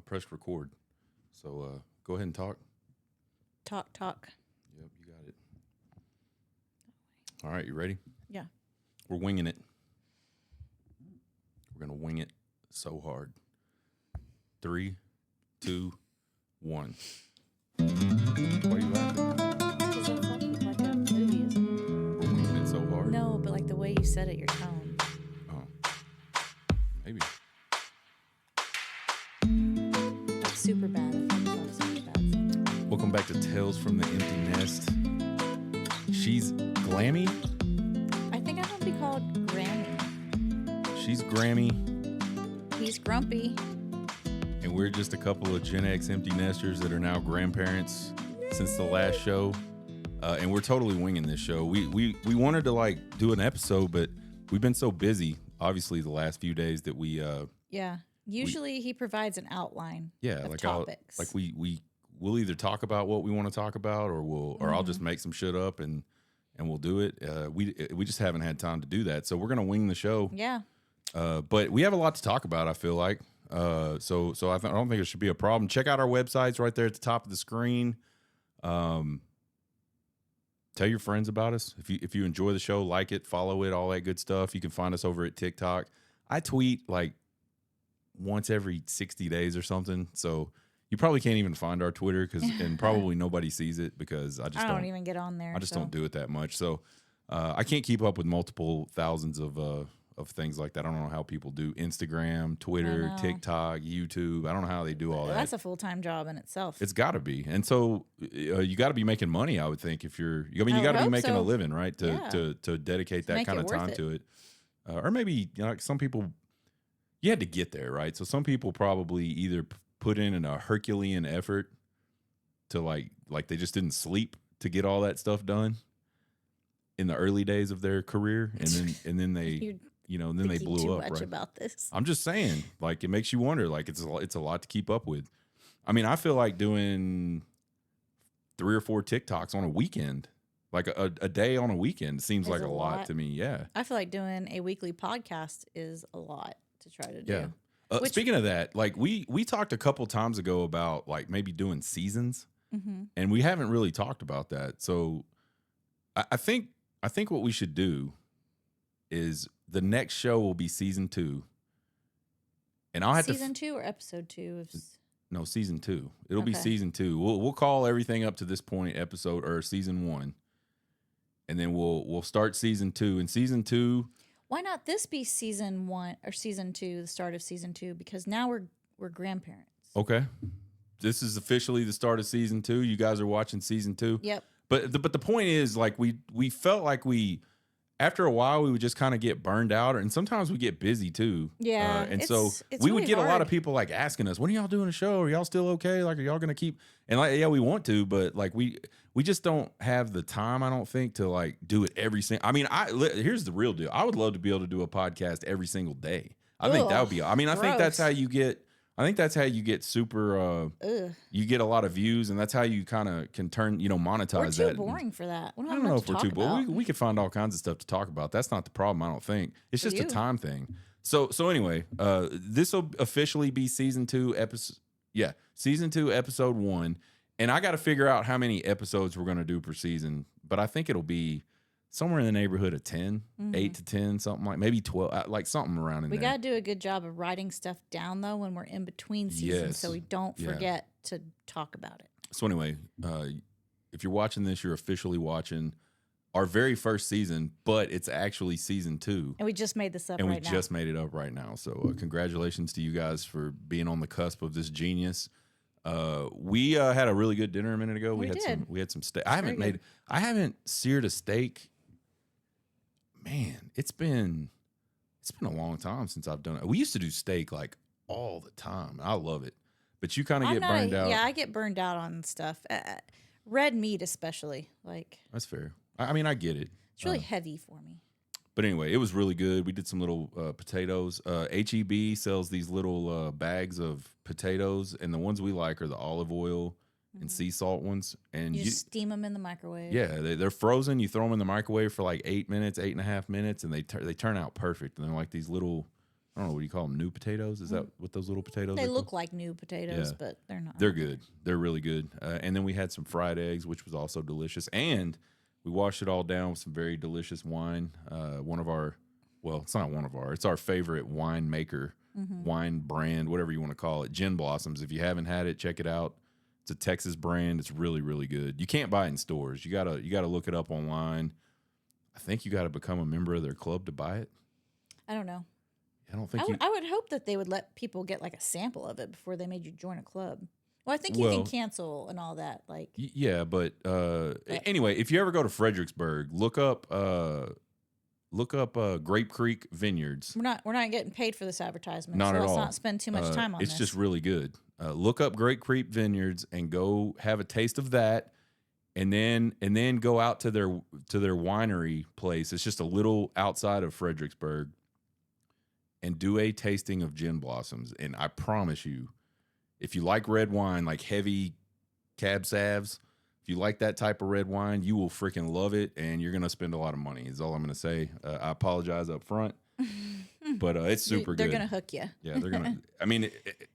press record. So go ahead and talk. Talk. Yep, you got it. All right, you ready? Yeah. We're winging it. We're going to wing it so hard. 3, 2, 1. Why are you laughing? Because that's like a movie, isn't it? We're winging it so hard? No, but like the way you said it, your tone. Oh. Maybe. That's super bad. I think that's super bad. Welcome back to Tales from the Empty Nest. She's Glammy. I think I'm going to be called Grammy. She's Grammy. He's grumpy. And we're just a couple of Gen X empty nesters that are now grandparents since the last show. And we're totally winging this show. We wanted to like do an episode, but we've been so busy, obviously, the last few days that we Yeah. Usually he provides an outline of like topics. we'll either talk about what we want to talk about, or I'll just make some shit up and we'll do it. We just haven't had time to do that, so we're gonna wing the show. Yeah. But we have a lot to talk about, I feel like. So I don't think it should be a problem. Check out our websites right there at the top of the screen. Tell your friends about us. If you enjoy the show, like it, follow it, all that good stuff. You can find us over at TikTok. I tweet like once every 60 days or something. So you probably can't even find our Twitter and probably nobody sees it because I don't even get on there. I just don't do it that much. So I can't keep up with multiple thousands of things like that. I don't know how people do Instagram, Twitter, TikTok, YouTube. I don't know how they do all that. That's a full-time job in itself. It's got to be. And so you got to be making money, I would think, if you're, I mean, you got to be making a living, right? To dedicate that kind of time to it. Or maybe, like some people, you had to get there, right? So some people probably either put in a Herculean effort to like they just didn't sleep to get all that stuff done in the early days of their career. And then they... and then they blew too up. Much right? about this. I'm just saying, like, it makes you wonder. Like, it's a lot to keep up with. I mean, I feel like doing 3 or 4 TikToks on a weekend, like a day on a weekend, seems like a lot to me. Yeah, I feel like doing a weekly podcast is a lot to try to do. Yeah. Speaking of that, like we talked a couple times ago about like maybe doing seasons, and we haven't really talked about that. So I think what we should do is the next show will be season 2. And I'll have season 2 or episode 2? No, season 2. It'll be season 2. We'll call everything up to this point episode or season 1. And then we'll start season 2. And season 2, why not this be season 1 or season 2, the start of season 2? Because now we're grandparents. Okay. This is officially the start of season 2. You guys are watching season 2. Yep. But the point is, like, we felt like after a while, we would just kind of get burned out, and sometimes we get busy too. Yeah, and so we would get a lot of people like asking us, "When are y'all doing a show? Are y'all still okay? Like, are y'all gonna keep?" And like, yeah, we want to, but like we just don't have the time. I don't think to like do it every single. I mean, here's the real deal. I would love to be able to do a podcast every single day. I think that would be. I mean, I think that's how you get. I think that's how you get super. You get a lot of views, and that's how you kind of can turn, monetize that. We're too boring for that. I don't know if we're too boring. We could find all kinds of stuff to talk about. That's not the problem. I don't think it's just a time thing. So anyway, this will officially be season 2 episode. Yeah, season 2 episode 1, and I got to figure out how many episodes we're going to do per season. But I think it'll be somewhere in the neighborhood of 10, 8 to 10, something like maybe 12, like something around in there. We got to do a good job of writing stuff down, though, when we're in between seasons, so we don't forget to talk about it. So anyway, if you're watching this, you're officially watching our very first season, but it's actually season 2. And we just made this up right now. And we just made it up right now. So congratulations to you guys for being on the cusp of this genius. We had a really good dinner a minute ago. We had some steak. I haven't seared a steak. Man, it's been a long time since I've done it. We used to do steak like all the time. I love it. But you kind of get burned out. Yeah, I get burned out on stuff. Red meat especially. Like, that's fair. I mean, I get it. It's really heavy for me. But anyway, it was really good. We did some little potatoes. HEB sells these little bags of potatoes, and the ones we like are the olive oil and sea salt ones. And you just steam them in the microwave. Yeah, they're frozen. You throw them in the microwave for like 8 minutes, 8.5 minutes, and they turn out perfect. And they're like these little I don't know what you call them, new potatoes. Is that what those little potatoes? They look like new potatoes, but they're not. They're good. They're really good. And then we had some fried eggs, which was also delicious. And we washed it all down with some very delicious wine. One of our, well, it's not one of our, it's our favorite wine maker, wine brand, whatever you want to call it, Gin Blossoms. If you haven't had it, check it out. It's a Texas brand. It's really, really good. You can't buy it in stores. You gotta look it up online. I think you got to become a member of their club to buy it. I don't know. I don't think I would hope that they would let people get like a sample of it before they made you join a club. Well, I think you can cancel and all that. Like, yeah, but anyway, if you ever go to Fredericksburg, look up Grape Creek Vineyards. We're not getting paid for this advertisement. Not so at let's all. not spend too much time on this. It's just really good. Look up Grape Creek Vineyards and go have a taste of that, and then go out to their winery place. It's just a little outside of Fredericksburg, and do a tasting of Gin Blossoms. And I promise you, if you like red wine, like heavy Cab Savs, if you like that type of red wine, you will freaking love it, and you're going to spend a lot of money, is all I'm going to say. I apologize up front, but it's super good. They're going to hook you. Yeah, they're going to. I mean,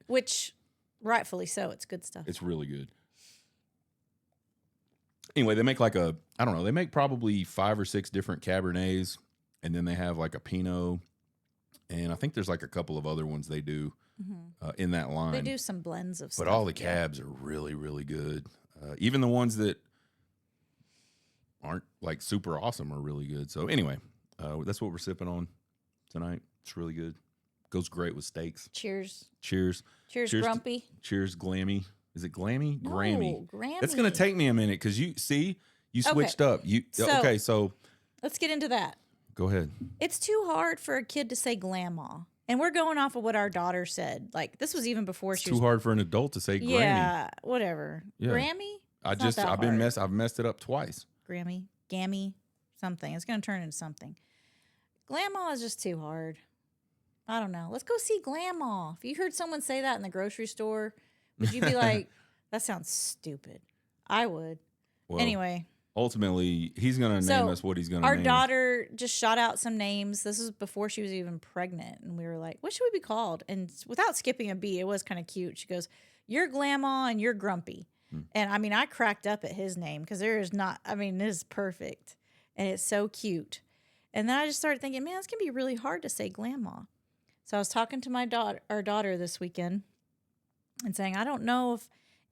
which rightfully so. It's good stuff. It's really good. Anyway, they make they make probably 5 or 6 different Cabernets, and then they have like a Pinot, and I think there's like a couple of other ones they do in that line. They do some blends of stuff. But all the cabs are really, really good. Even the ones that aren't like super awesome are really good. So anyway, that's what we're sipping on tonight. It's really good. Goes great with steaks. Cheers. Cheers. Cheers, Grumpy. Cheers, Glammy. Is it Glammy? No, Grammy. Grammy. That's going to take me a minute because you switched up. So let's get into that. Go ahead. It's too hard for a kid to say Glamma. And we're going off of what our daughter said. Like, this was even before she was... too hard for an adult to say Grammy. Yeah, whatever. Yeah. Grammy? I've messed it up twice. Grammy, Gammy, something. It's going to turn into something. Glamma is just too hard. I don't know. Let's go see Glamma. If you heard someone say that in the grocery store, would you be like, that sounds stupid? I would. Well, anyway. Ultimately, he's going to name us what he's going to name. Our daughter just shot out some names. This was before she was even pregnant. And we were like, what should we be called? And without skipping a beat, it was kind of cute. She goes, you're Glamma and you're Grumpy. And I mean, I cracked up at his name because this is perfect. And it's so cute. And then I just started thinking, man, it's going to be really hard to say Glamma. So I was talking to our daughter this weekend and saying, I don't know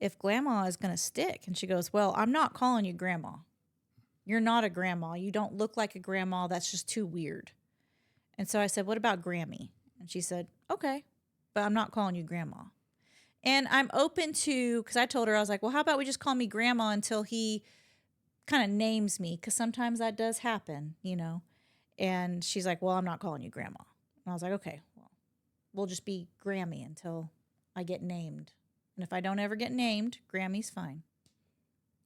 if Glamma is going to stick. And she goes, well, I'm not calling you Grandma. You're not a grandma. You don't look like a grandma. That's just too weird. And so I said, what about Grammy? And she said, okay, but I'm not calling you grandma. And I'm open to, because I told her, I was like, well, how about we just call me grandma until he kind of names me? Because sometimes that does happen, you know. And she's like, well, I'm not calling you grandma. And I was like, okay, well, we'll just be Grammy until I get named. And if I don't ever get named, Grammy's fine.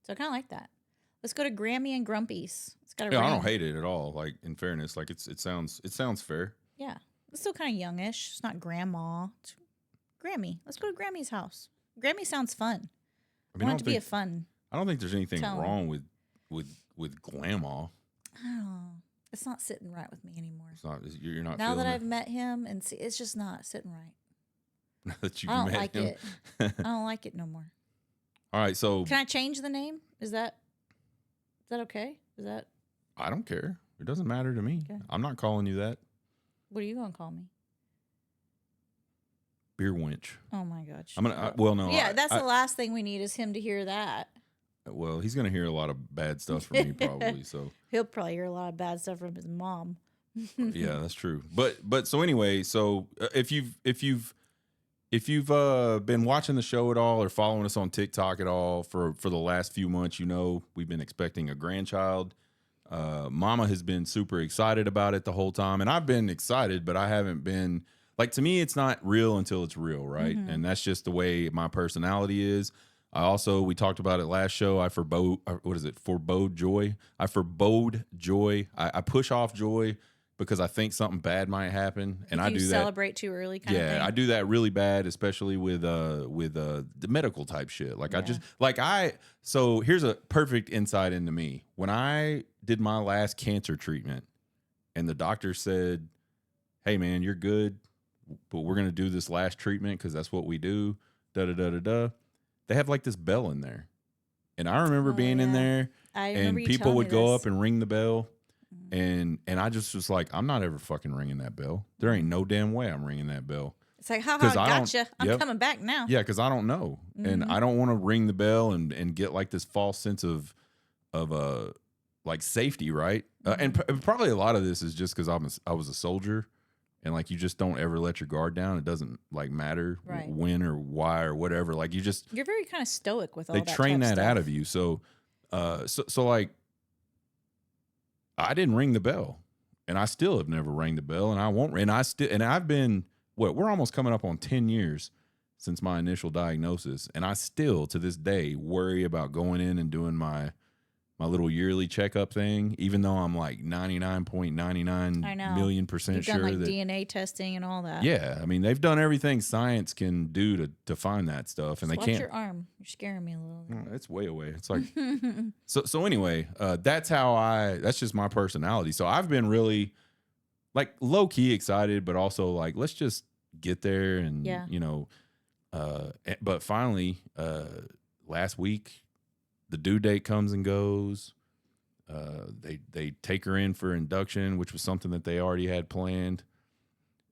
So I kind of like that. Let's go to Grammy and Grumpy's. It's got a I don't hate it at all. Like, in fairness, like it sounds fair. Yeah, it's still kind of youngish. It's not grandma. It's Grammy. Let's go to Grammy's house. Grammy sounds fun. I want it to be a fun. I don't think there's anything wrong with Glamma. Oh, it's not sitting right with me anymore. It's not. You're not. Now that I've met him and see, it's just not sitting right. Now that you've I don't met like him. it. I don't like it no more. All right, so can I change the name? Is that okay? Is that? I don't care. It doesn't matter to me. Okay. I'm not calling you that. What are you gonna call me? Beer wench. Oh my gosh. No. Yeah, that's the last thing we need is him to hear that. Well, he's gonna hear a lot of bad stuff from me probably. So he'll probably hear a lot of bad stuff from his mom. Yeah, that's true. But so anyway, so if you've been watching the show at all or following us on TikTok at all for the last few months, you know we've been expecting a grandchild. Mama has been super excited about it the whole time, and I've been excited, but I haven't been like, to me, it's not real until it's real, right? Mm-hmm. And that's just the way my personality is. We talked about it last show. I forebode joy. I forebode joy. I push off joy because I think something bad might happen, and I do that. Celebrate too early, kind of thing. Yeah, I do that really bad, especially with the medical type shit. So here's a perfect insight into me. When I did my last cancer treatment, and the doctor said, "Hey, man, you're good. but we're gonna do this last treatment because that's what we do. Da da da da da. They have like this bell in there, and I remember being in there, and people would go up and ring the bell, and I just was like, I'm not ever fucking ringing that bell. There ain't no damn way I'm ringing that bell. It's like, haha, gotcha. I'm coming back now. Yeah, because I don't know, and I don't want to ring the bell and get like this false sense of like safety, right? And probably a lot of this is just because I was a soldier, and like you just don't ever let your guard down. It doesn't like matter when or why or whatever. Like you're very kind of stoic with all that. They train that stuff out of you. So like I didn't ring the bell, and I still have never rang the bell, and I won't. And I've been we're almost coming up on 10 years since my initial diagnosis, and I still to this day worry about going in and doing my little yearly checkup thing, even though I'm like 99.99 million% You've sure done like that DNA testing and all that. Yeah, I mean they've done everything science can do to find that stuff, and they can't. Watch your arm. You're scaring me a little. It's way away. It's like so. Anyway, that's just my personality. So I've been really like low key excited, but also like let's just get there and but finally last week. The due date comes and goes. They take her in for induction, which was something that they already had planned.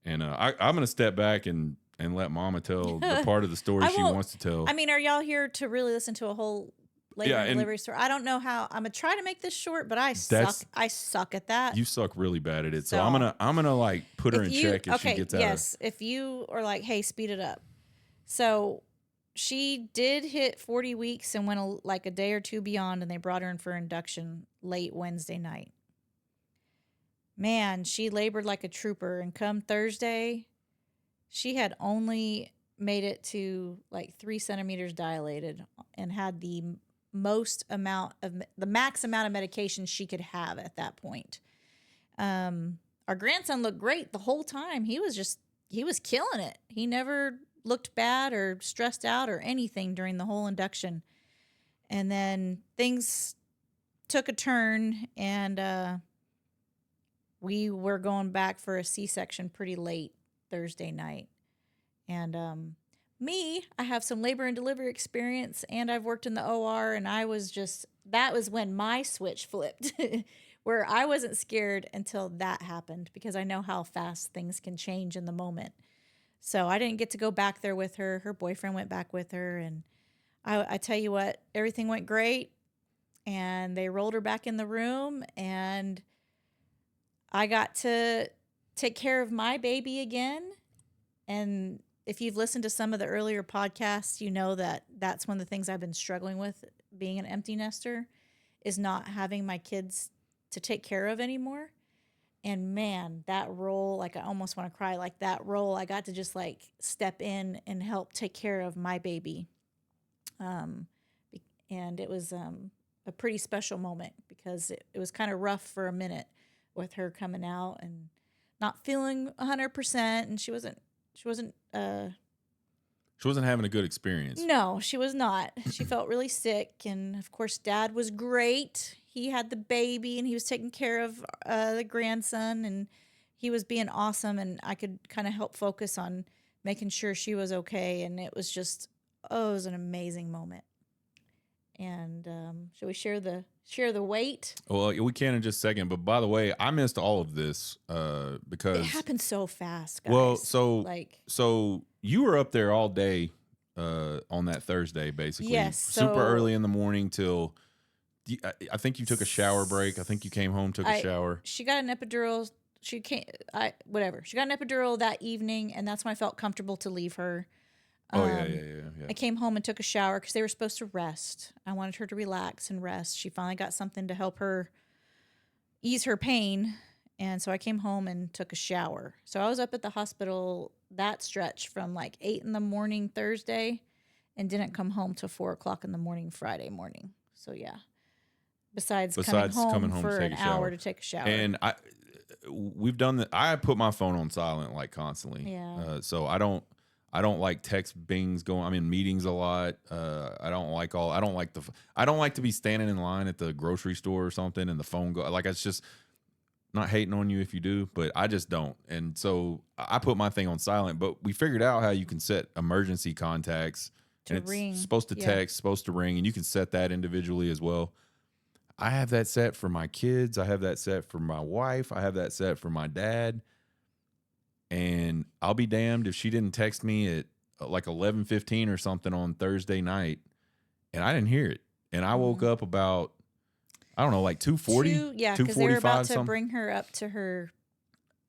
And I'm going to step back and let Mama tell the part of the story she wants to tell. I mean, are y'all here to really listen to a whole labor and delivery story? I don't know how. I'm gonna try to make this short, but I suck at that. You suck really bad at it. So I'm gonna like put her in check if she gets out. Yes, if you are like, hey, speed it up. So. She did hit 40 weeks and went like a day or two beyond, and they brought her in for induction late Wednesday night. Man, she labored like a trooper, and come Thursday, she had only made it to like 3 centimeters dilated and had the max amount of medication she could have at that point. Our grandson looked great the whole time. He was killing it. He never looked bad or stressed out or anything during the whole induction. And then things took a turn, and we were going back for a C-section pretty late Thursday night. And I have some labor and delivery experience, and I've worked in the OR, and that was when my switch flipped, where I wasn't scared until that happened, because I know how fast things can change in the moment. So I didn't get to go back there with her. Her boyfriend went back with her. And I tell you what, everything went great. And they rolled her back in the room. And I got to take care of my baby again. And if you've listened to some of the earlier podcasts, you know that that's one of the things I've been struggling with being an empty nester, is not having my kids to take care of anymore. And man, that role, like I almost want to cry, like that role, I got to just like step in and help take care of my baby. And it was a pretty special moment, because it was kind of rough for a minute with her coming out and not feeling 100%. And she wasn't having a good experience. No, she was not. She felt really sick. And of course, Dad was great. He had the baby, and he was taking care of the grandson, and he was being awesome. And I could kind of help focus on making sure she was okay. And it was just, it was an amazing moment. And should we share the weight? Well, we can in just a second. But by the way, I missed all of this because it happened so fast, guys. Well, so you were up there all day on that Thursday, basically. Yes. Super early in the morning till. I think you took a shower break. I think you came home, took a shower. She got an epidural. She got an epidural that evening, and that's when I felt comfortable to leave her. Yeah. I came home and took a shower because they were supposed to rest. I wanted her to relax and rest. She finally got something to help her ease her pain, and so I came home and took a shower. So I was up at the hospital that stretch from like 8 in the morning Thursday, and didn't come home till 4 o'clock in the morning Friday morning. So yeah. Besides coming home for an hour to take a shower. And we've done that. I put my phone on silent like constantly. Yeah. So I don't like text bings going. I'm in meetings a lot. I don't like to be standing in line at the grocery store or something and the phone go. Like it's just not hating on you if you do, but I just don't. And so I put my thing on silent, but we figured out how you can set emergency contacts to and ring. It's supposed to text, supposed to ring, and you can set that individually as well. I have that set for my kids. I have that set for my wife. I have that set for my dad. And I'll be damned if she didn't text me at like 11:15 or something on Thursday night, and I didn't hear it. And I woke up about, I don't know, like 2:40, yeah, because they were about to bring her up to her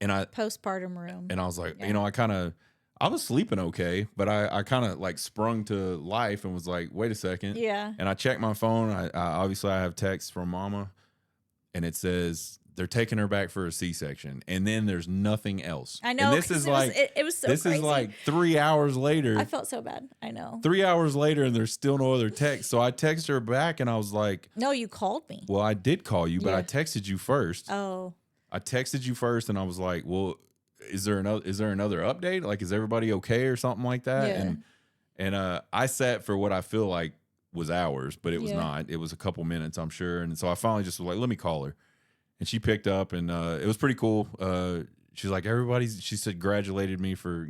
postpartum room. And I was like, I was sleeping okay, but I kind of like sprung to life and was like, wait a second. Yeah. And I checked my phone. I obviously I have text from mama, and it says they're taking her back for a C-section, and then there's nothing else. I know. And this is it was so this crazy. is like 3 hours later. I felt so bad. I know. 3 hours later, and there's still no other text. So I texted her back, and I was like, "No, you called me." Well, I did call you, but I texted you first. Oh. I texted you first, and I was like, "Well, is there another update? Like, is everybody okay or something like that?" Yeah. And I sat for what I feel like was hours, but it was not. It was a couple minutes, I'm sure. And so I finally just was like, "Let me call her." And she picked up, and it was pretty cool. She's like, she said, congratulated me for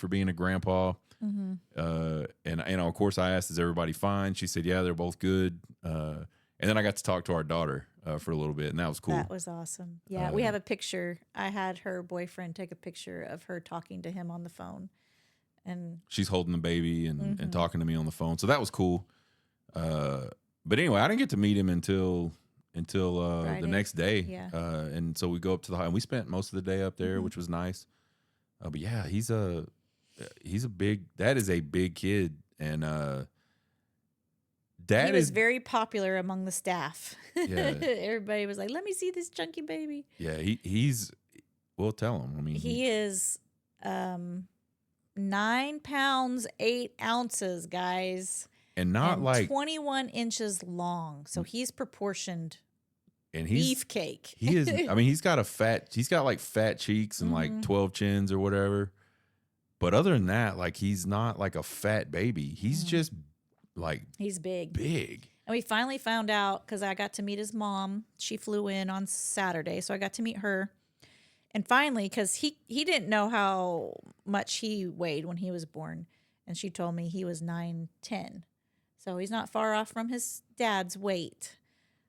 being a grandpa. Mm-hmm. And of course I asked, is everybody fine? She said, yeah, they're both good. And then I got to talk to our daughter for a little bit, and that was cool. That was awesome. Yeah, we have a picture. I had her boyfriend take a picture of her talking to him on the phone. And she's holding the baby and talking to me on the phone. So that was cool. But anyway, I didn't get to meet him until the next day. Yeah. And so we go up to the high, and we spent most of the day up there, which was nice. But yeah, that is a big kid. And he was very popular among the staff. Yeah. Everybody was like, let me see this chunky baby. Yeah. We'll tell him. I mean, he is 9 pounds, 8 ounces, guys. And not like 21 inches long. So he's proportioned and beefcake. He is, I mean, he's got like fat cheeks and like 12 chins or whatever. But other than that, like, he's not like a fat baby. He's just like, he's big. Big. And we finally found out because I got to meet his mom. She flew in on Saturday. So I got to meet her. And finally, because he didn't know how much he weighed when he was born. And she told me he was 9'10". So he's not far off from his dad's weight.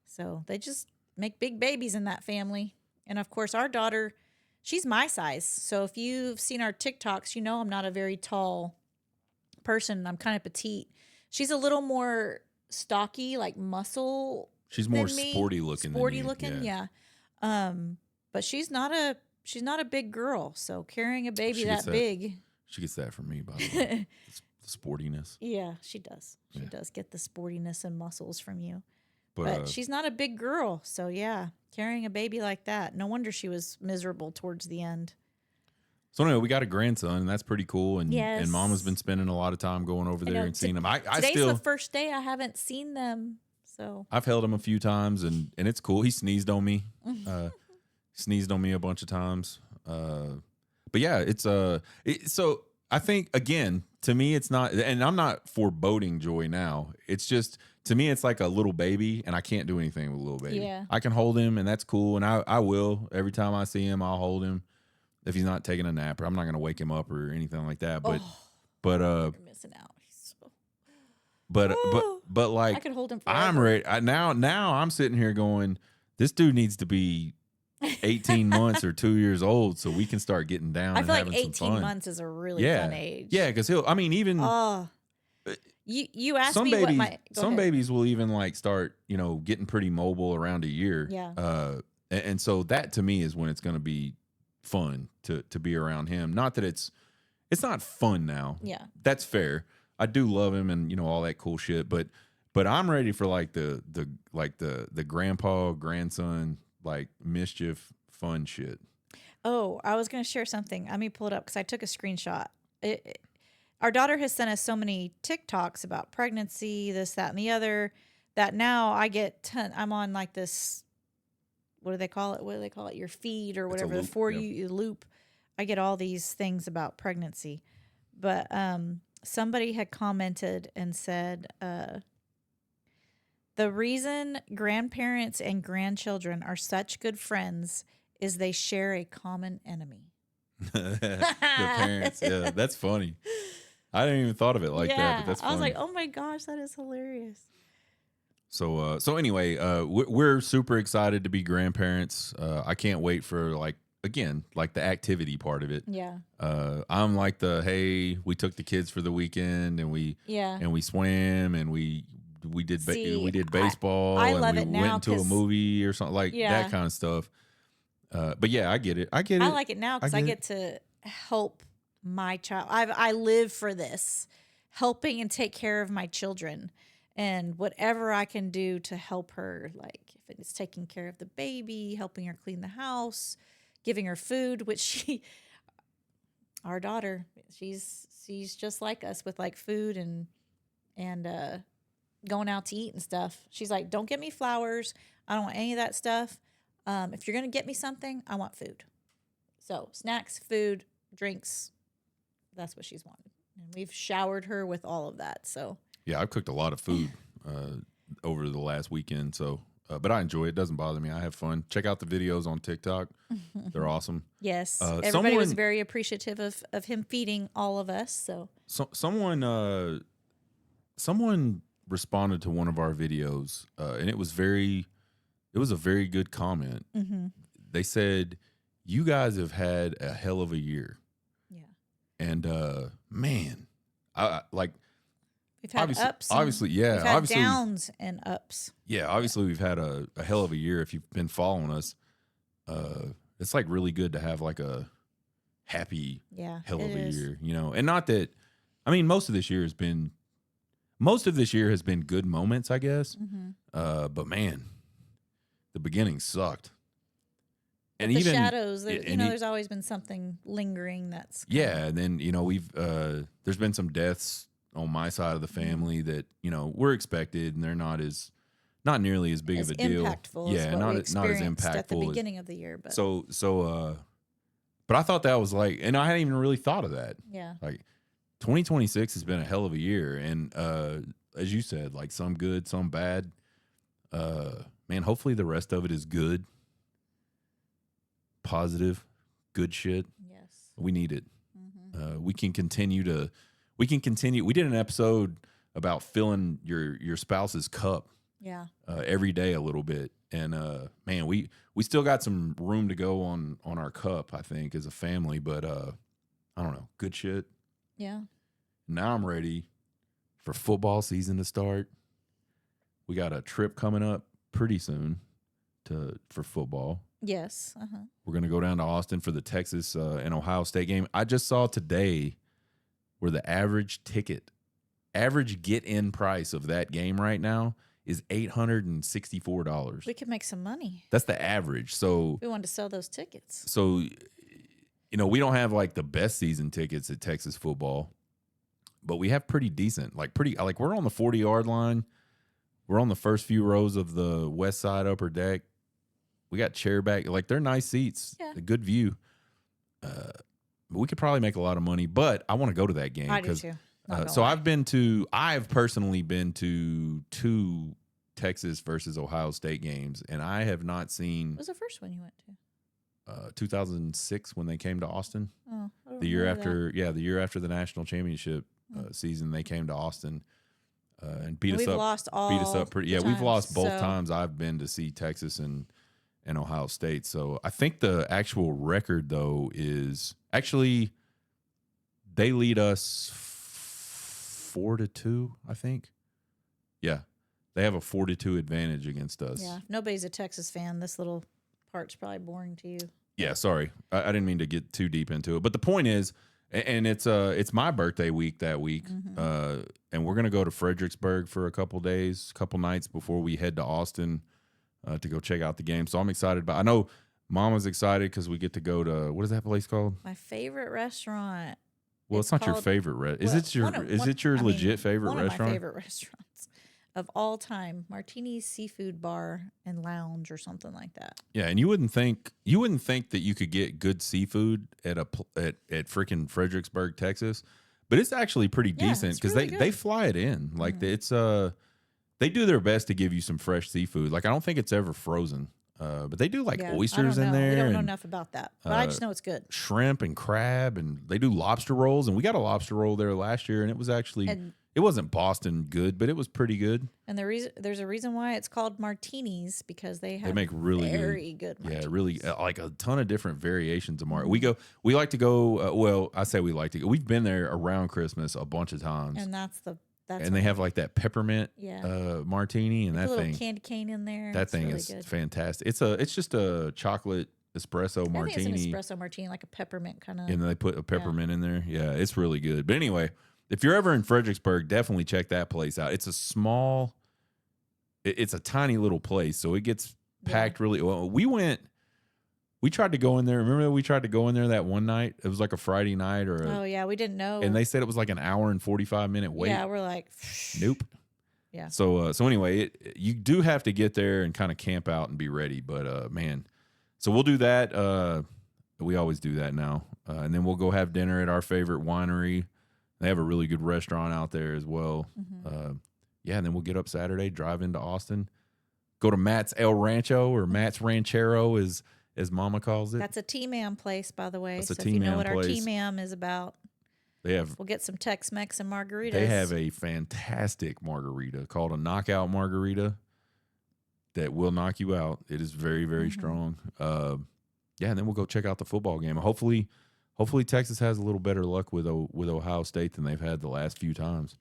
So they just make big babies in that family. And of course, our daughter, she's my size. So if you've seen our TikToks, you know I'm not a very tall person. I'm kind of petite. She's a little more stocky, like muscle. She's more sporty looking. Sporty looking, yeah. But she's not a big girl. So carrying a baby that big. She gets that from me, by the way. The sportiness. Yeah, she does. She does get the sportiness and muscles from you. But she's not a big girl. So, yeah, carrying a baby like that. No wonder she was miserable towards the end. So, anyway, we got a grandson, and that's pretty cool. And, and Mama's been spending a lot of time going over there and seeing him. Today's the first day I haven't seen them. So I've held him a few times, and it's cool. He sneezed on me. Sneezed on me a bunch of times. But, yeah, so I think, again, to me, it's not, and I'm not foreboding joy now. It's just, to me, it's like a little baby, and I can't do anything with a little baby. Yeah. I can hold him, and that's cool, and I will. Every time I see him, I'll hold him. If he's not taking a nap, or I'm not going to wake him up or anything like that. But you're missing out. But like, I could hold him forever. I'm ready. Now I'm sitting here going, this dude needs to be 18 months or 2 years old so we can start getting down. I feel like 18 months is a really fun age. Yeah, because you asked me babies, what some babies will even like start, getting pretty mobile around a year. Yeah. And so that to me is when it's going to be fun to be around him. Not that it's not fun now. Yeah. That's fair. I do love him and all that cool shit, but I'm ready for like the grandpa, grandson, like mischief, fun shit. Oh, I was going to share something. Let me pull it up because I took a screenshot. Our daughter has sent us so many TikToks about pregnancy, this, that, and the other, that now I get I'm on like this, what do they call it? What do they call it? Your feed or whatever, the For You loop. I get all these things about pregnancy. But somebody had commented and said The reason grandparents and grandchildren are such good friends is they share a common enemy. The parents, yeah, that's funny. I didn't even thought of it like that, but that's funny. I was like, oh my gosh, that is hilarious. So anyway, we're super excited to be grandparents. I can't wait for like the activity part of it. Yeah. I'm like hey, we took the kids for the weekend and we swam and we did baseball. I love and we it now went to a movie or something like that kind of stuff. But yeah, I get it. I like it now because I get to help my child. I live for this, helping and take care of my children. And whatever I can do to help her, like if it's taking care of the baby, helping her clean the house, giving her food, which our daughter, she's just like us with like food and going out to eat and stuff. She's like, don't get me flowers. I don't want any of that stuff. If you're going to get me something, I want food. So snacks, food, drinks, that's what she's wanted. And we've showered her with all of that. So yeah, I've cooked a lot of food over the last weekend. So, but I enjoy it. It doesn't bother me. I have fun. Check out the videos on TikTok. They're awesome. Yes. Everybody was very appreciative of him feeding all of us. So someone responded to one of our videos, and it was a very good comment. Mm-hmm. They said, you guys have had a hell of a year. Yeah. And man, I like, we've had ups. Obviously, yeah. We've had downs and ups. Yeah, obviously we've had a hell of a year. If you've been following us, it's like really good to have like a happy hell of a year, you know. And not that, I mean, most of this year has been good moments, I guess. Mm-hmm. But man, the beginning sucked. And even shadows, there's always been something lingering that's and then we've there's been some deaths on my side of the family that were expected, and they're not nearly as big of a deal. Yeah, not as impactful at the beginning of the year. But but I thought that was like, and I hadn't even really thought of that. Yeah, like 2026 has been a hell of a year, and as you said, like some good, some bad. Man, hopefully the rest of it is good. Positive, good shit. Yes, we need it. Mm-hmm. We can continue. We did an episode about filling your spouse's cup. Yeah. Every day a little bit, and man, we still got some room to go on our cup, I think, as a family. But I don't know, good shit. Yeah. Now I'm ready for football season to start. We got a trip coming up pretty soon for football. Yes. We're going to go down to Austin for the Texas and Ohio State game. I just saw today where the average get-in price of that game right now is $864. We could make some money. That's the average. So we wanted to sell those tickets. So, we don't have like the best season tickets at Texas football, but we have pretty decent, like we're on the 40-yard line. We're on the first few rows of the west side upper deck. We got chair back, like they're nice seats, a good view. But we could probably make a lot of money, but I want to go to that game. I do too. So I've personally been to 2 Texas versus Ohio State games, and I have not seen. What was the first one you went to? 2006 when they came to Austin. Oh, the year after the national championship season, they came to Austin and beat us up pretty. Yeah, we've lost both times I've been to see Texas and Ohio State. So I think the actual record though is actually they lead us 4-2, I think. Yeah. They have a 4-2 advantage against us. Yeah. If nobody's a Texas fan, this little part's probably boring to you. Yeah, sorry. I didn't mean to get too deep into it. But the point is, and it's my birthday week that week. Mm-hmm. And we're gonna go to Fredericksburg for a couple nights before we head to Austin to go check out the game. So I'm excited. But I know Mama's excited because we get to go to, what is that place called? My favorite restaurant. Well, it's not your favorite. Is it your legit favorite restaurant? One of my favorite restaurants of all time, Martini's Seafood Bar and Lounge or something like that. Yeah, and you wouldn't think that you could get good seafood at freaking Fredericksburg, Texas, but it's actually pretty decent because they fly it in. Like it's they do their best to give you some fresh seafood. Like I don't think it's ever frozen. But they do like oysters in there. We don't know enough about that, but I just know it's good. Shrimp and crab, and they do lobster rolls. And we got a lobster roll there last year, and it was actually it wasn't Boston good, but it was pretty good. And there's a reason why it's called martinis, because they make really very good martinis. Yeah, really like a ton of different variations of martini. We like to go. Well, I say we like to go. We've been there around Christmas a bunch of times, and and they have like that peppermint martini, and that a little thing candy cane in there. That thing is fantastic. It's just a chocolate espresso martini. I think it's an espresso martini, like a peppermint kind of. And they put a peppermint in there. Yeah, it's really good. But anyway, if you're ever in Fredericksburg, definitely check that place out. It's it's a tiny little place, so it gets packed really well. We tried to go in there. Remember we tried to go in there that one night? It was like a Friday night we didn't know. And they said it was like an hour and 45-minute wait. Yeah, we're like, nope. Yeah. So anyway, you do have to get there and kind of camp out and be ready. But man, so we'll do that. We always do that now, and then we'll go have dinner at our favorite winery. They have a really good restaurant out there as well. Mm-hmm. And then we'll get up Saturday, drive into Austin, go to Matt's El Rancho, or Matt's Ranchero as Mama calls it. That's a T-Man place, by the way. That's so if you know what our T-Man is about, we'll get some Tex-Mex and margaritas. They have a fantastic margarita called a knockout margarita that will knock you out. It is very, very strong. And then we'll go check out the football game. Hopefully Texas has a little better luck with Ohio State than they've had the last few times.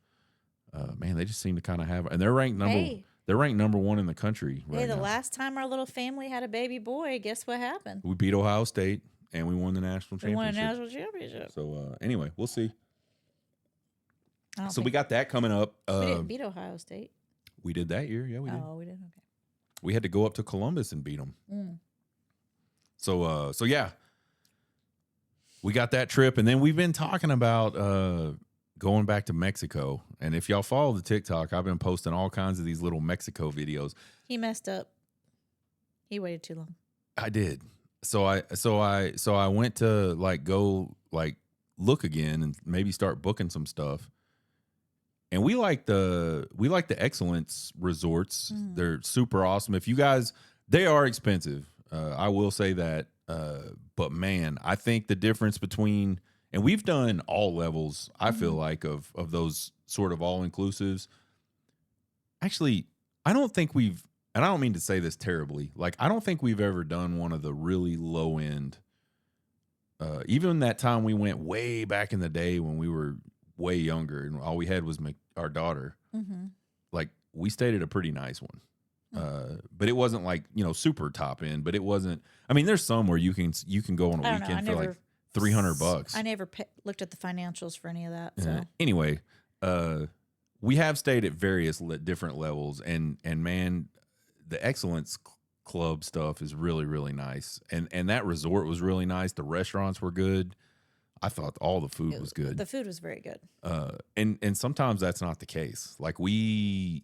Man, they just seem to kind of have, and they're ranked number one in the country right now. The last time our little family had a baby boy, guess what happened? We beat Ohio State, and we won the national championship. We won a national championship. So anyway, we'll see. So we got that coming up. We didn't beat Ohio State. We did that year. Yeah, we did. Oh, we did. Okay. We had to go up to Columbus and beat them. So yeah, we got that trip, and then we've been talking about going back to Mexico. And if y'all follow the TikTok, I've been posting all kinds of these little Mexico videos. He messed up. He waited too long. I did. So I went to go look again and maybe start booking some stuff. And we like the Excellence resorts. They're super awesome. If you guys, they are expensive. I will say that. But man, I think the difference between, and we've done all levels, I feel like, of those sort of all-inclusives. Actually, I don't think we've, and I don't mean to say this terribly, I don't think we've ever done one of the really low-end, even that time we went way back in the day when we were way younger and all we had was our daughter. We stayed at a pretty nice one. But it wasn't super top end, but it wasn't, I mean, there's some where you can go on a weekend for $300. I never looked at the financials for any of that. So anyway, we have stayed at various different levels, and man, the Excellence Club stuff is really, really nice. And that resort was really nice. The restaurants were good. I thought all the food was good. The food was very good. And sometimes that's not the case. The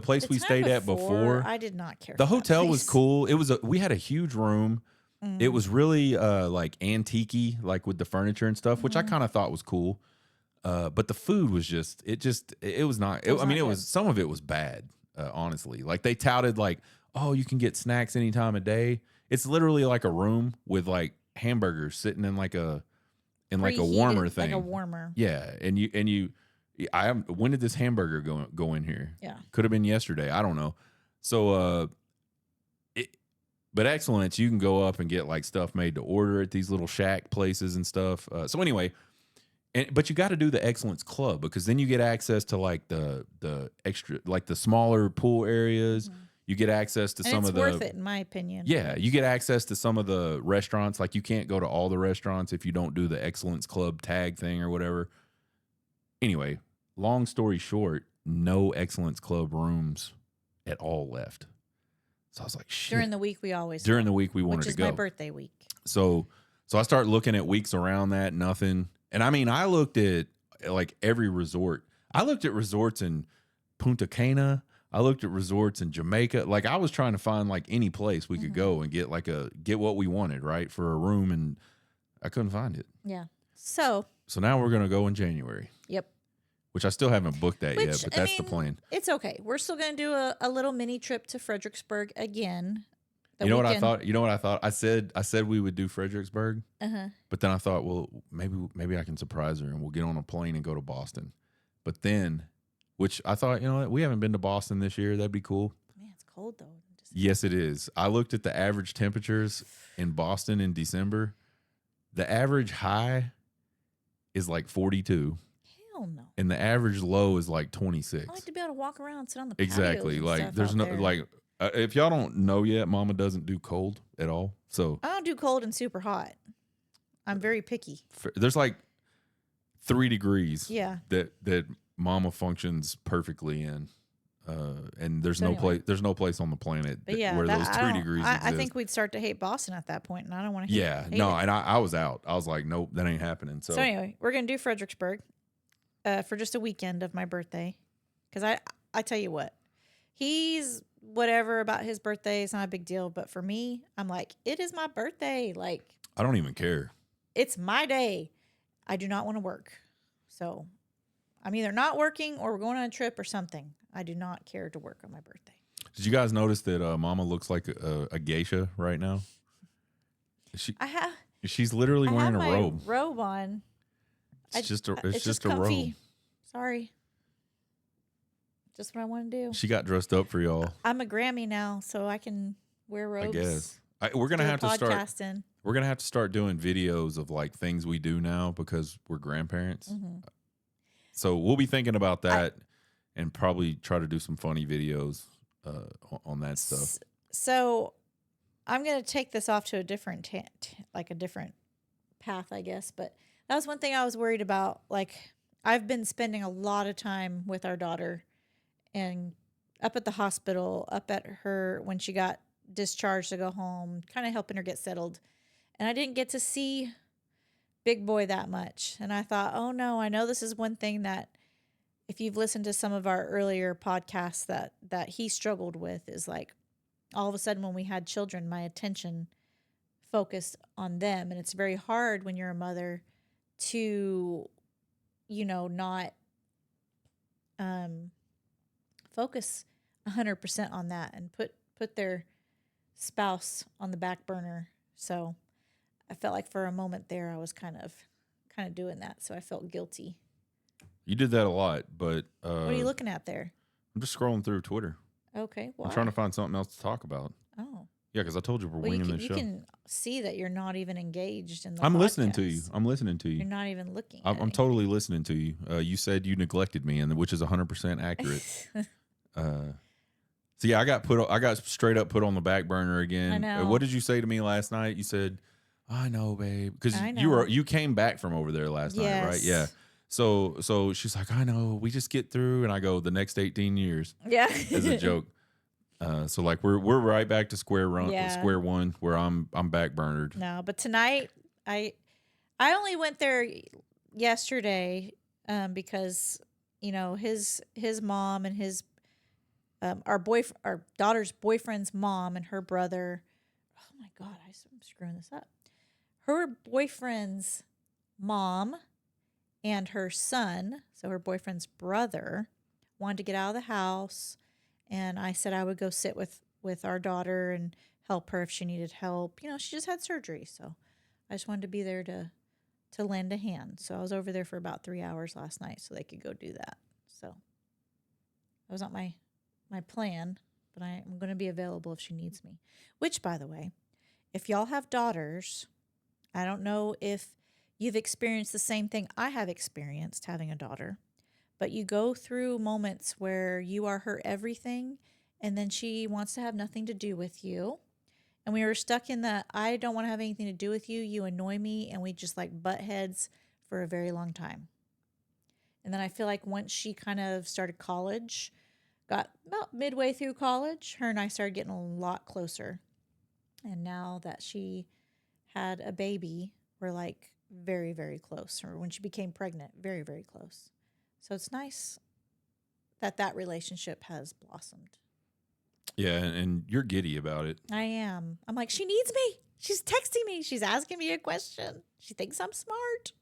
place we stayed at before, I did not care. The hotel was cool. We had a huge room. It was really antique-y, with the furniture and stuff, which I kind of thought was cool. But the food was it was not. Some of it was bad, honestly. They touted you can get snacks any time of day. It's literally like a room with hamburgers sitting in a warmer thing. Like a warmer. Yeah, when did this hamburger go in here? Yeah. Could have been yesterday. I don't know. So, but Excellence, you can go up and get stuff made to order at these little shack places and stuff. So anyway, but you got to do the Excellence Club, because then you get access to the extra, the smaller pool areas. You get access to some of the. It's worth it, in my opinion. Yeah, you get access to some of the restaurants. You can't go to all the restaurants if you don't do the Excellence Club tag thing or whatever. Anyway, long story short, no Excellence Club rooms at all left. So I was like, shit. During the week, we wanted to go. Which is my birthday week. So I started looking at weeks around that, nothing. And I mean, I looked at every resort. I looked at resorts in Punta Cana. I looked at resorts in Jamaica. I was trying to find any place we could go and get get what we wanted, right, for a room, and I couldn't find it. Yeah. So now we're gonna go in January. Yep. which I still haven't booked that yet, but that's the plan. It's okay. We're still going to do a little mini trip to Fredericksburg again. You know what I thought? I said we would do Fredericksburg, but then I thought, well, maybe I can surprise her and we'll get on a plane and go to Boston. But then, which I thought, you know what? We haven't been to Boston this year. That'd be cool. Man, it's cold though. Yes, it is. I looked at the average temperatures in Boston in December. The average high is like 42. Hell no. And the average low is like 26. I like to be able to walk around, sit on the patio. Exactly. Like there's no like if y'all don't know yet, Mama doesn't do cold at all. So I don't do cold and super hot. I'm very picky. There's like 3 degrees. Yeah. That Mama functions perfectly in. And there's no place on the planet where those 3 degrees exist. I think we'd start to hate Boston at that point, and I don't want to hate it. And I was out. I was like, nope, that ain't happening. So anyway, we're going to do Fredericksburg for just a weekend of my birthday. Because I tell you what, he's whatever about his birthday. It's not a big deal. But for me, I'm like, it is my birthday. Like, I don't even care. It's my day. I do not want to work. So I'm either not working or we're going on a trip or something. I do not care to work on my birthday. Did you guys notice that Mama looks like a geisha right now? She's literally wearing a robe. Robe on. It's just a robe. Sorry. Just what I want to do. She got dressed up for y'all. I'm a Grammy now, so I can wear robes. I guess. We're gonna have to start. We're gonna have to start doing videos of like things we do now because we're grandparents. Mm-hmm. So we'll be thinking about that. And probably try to do some funny videos on that stuff. So I'm going to take this off to a different a different path, I guess. But that was one thing I was worried about. Like, I've been spending a lot of time with our daughter and up at the hospital, up at her when she got discharged to go home, kind of helping her get settled. And I didn't get to see Big Boy that much. And I thought, oh, no, I know this is one thing that if you've listened to some of our earlier podcasts that he struggled with is like all of a sudden when we had children, my attention focused on them. And it's very hard when you're a mother to, not focus 100% on that and put their spouse on the back burner. So I felt like for a moment there, I was kind of doing that. So I felt guilty. You did that a lot, but... what are you looking at there? I'm just scrolling through Twitter. Okay, why? I'm trying to find something else to talk about. Oh. Yeah, because I told you we're winging this show. You can see that you're not even engaged in the I'm podcast. listening to you. I'm listening to you. You're not even looking I'm totally listening to you. You said you neglected me, which is 100% accurate. So yeah, I got straight up put on the back burner again. I know. What did you say to me last night? You said, I know, babe. Because you came back from over there last night, right? Yeah. So she's like, I know, we just get through. And I go, the next 18 years. Yeah. As a joke. So like we're right back to square one where I'm backburnered. No, but tonight I only went there yesterday because his mom and his our daughter's boyfriend's mom and her brother. Oh my God, I'm screwing this up. Her boyfriend's mom and her son, so her boyfriend's brother, wanted to get out of the house. And I said I would go sit with our daughter and help her if she needed help. She just had surgery. So I just wanted to be there to lend a hand. So I was over there for about 3 hours last night so they could go do that. So that was not my plan, but I'm going to be available if she needs me. Which, by the way, if y'all have daughters, I don't know if you've experienced the same thing I have experienced having a daughter. But you go through moments where you are her everything, and then she wants to have nothing to do with you. And we were stuck in the, I don't want to have anything to do with you. You annoy me. And we just like butt heads for a very long time. And then I feel like once she kind of started college, got about midway through college, her and I started getting a lot closer. And now that she had a baby, we're like very, very close. Or when she became pregnant, very, very close. So it's nice that relationship has blossomed. Yeah, and you're giddy about it. I am. I'm like, she needs me. She's texting me. She's asking me a question. She thinks I'm smart.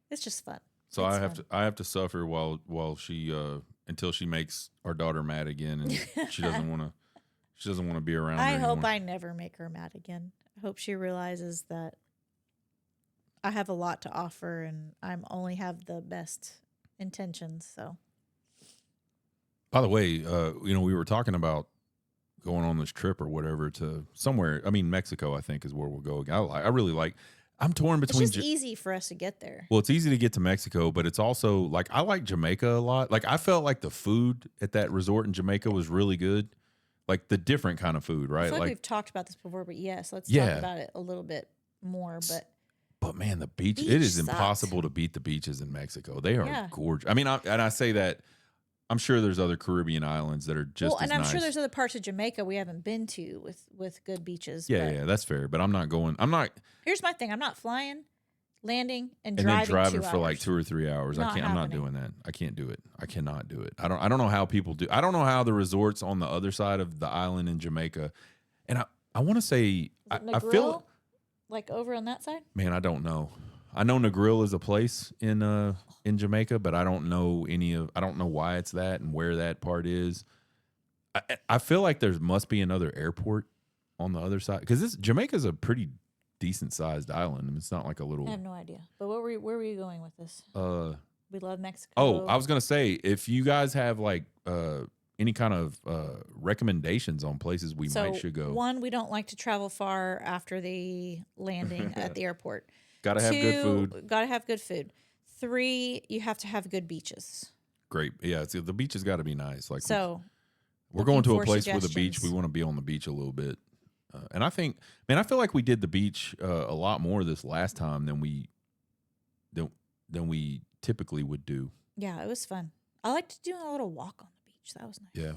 It's just fun. So I have to suffer while she until she makes our daughter mad again, and she doesn't want to be around. I hope anymore. I never make her mad again. I hope she realizes that I have a lot to offer, and I'm only have the best intentions. So, by the way, we were talking about going on this trip or whatever to somewhere. I mean, Mexico, I think, is where we'll go. I really like. I'm torn between. It's just easy for us to get there. Well, it's easy to get to Mexico, but it's also like I like Jamaica a lot. Like I felt like the food at that resort in Jamaica was really good. Like the different kind of food, right? I feel like we've talked about this before, but yes, let's talk about it a little bit more. But man, the beach it is impossible to beat the beaches in Mexico. They are gorgeous. I mean, I say that. I'm sure there's other Caribbean islands that are just as and I'm nice. sure there's other parts of Jamaica we haven't been to with good beaches. Yeah, that's fair. But I'm not going. Here's my thing. I'm not flying, landing, and then driving 2 for like 2 or 3 hours. I'm not doing that. I can't do it. I cannot do it. I don't know how people do. I don't know how the resorts on the other side of the island in Jamaica, and I want to say I feel like over on that side. Man, I don't know. I know Negril is a place in Jamaica, but I don't know I don't know why it's that and where that part is. I feel like there must be another airport on the other side because Jamaica's a pretty decent sized island. I mean, it's not like a little. I have no idea. But where were you going with this? We love Mexico. Oh, I was gonna say if you guys have like any kind of recommendations on places we should go. One, we don't like to travel far after the landing at the airport. Gotta have good food. Gotta have good food. 3, you have to have good beaches. Great. Yeah, the beach has got to be nice. Like we're going to a place with a beach. We want to be on the beach a little bit. And I think, man, I feel like we did the beach a lot more this last time than we typically would do. Yeah, it was fun. I liked doing a little walk on the beach. That was nice. Yeah,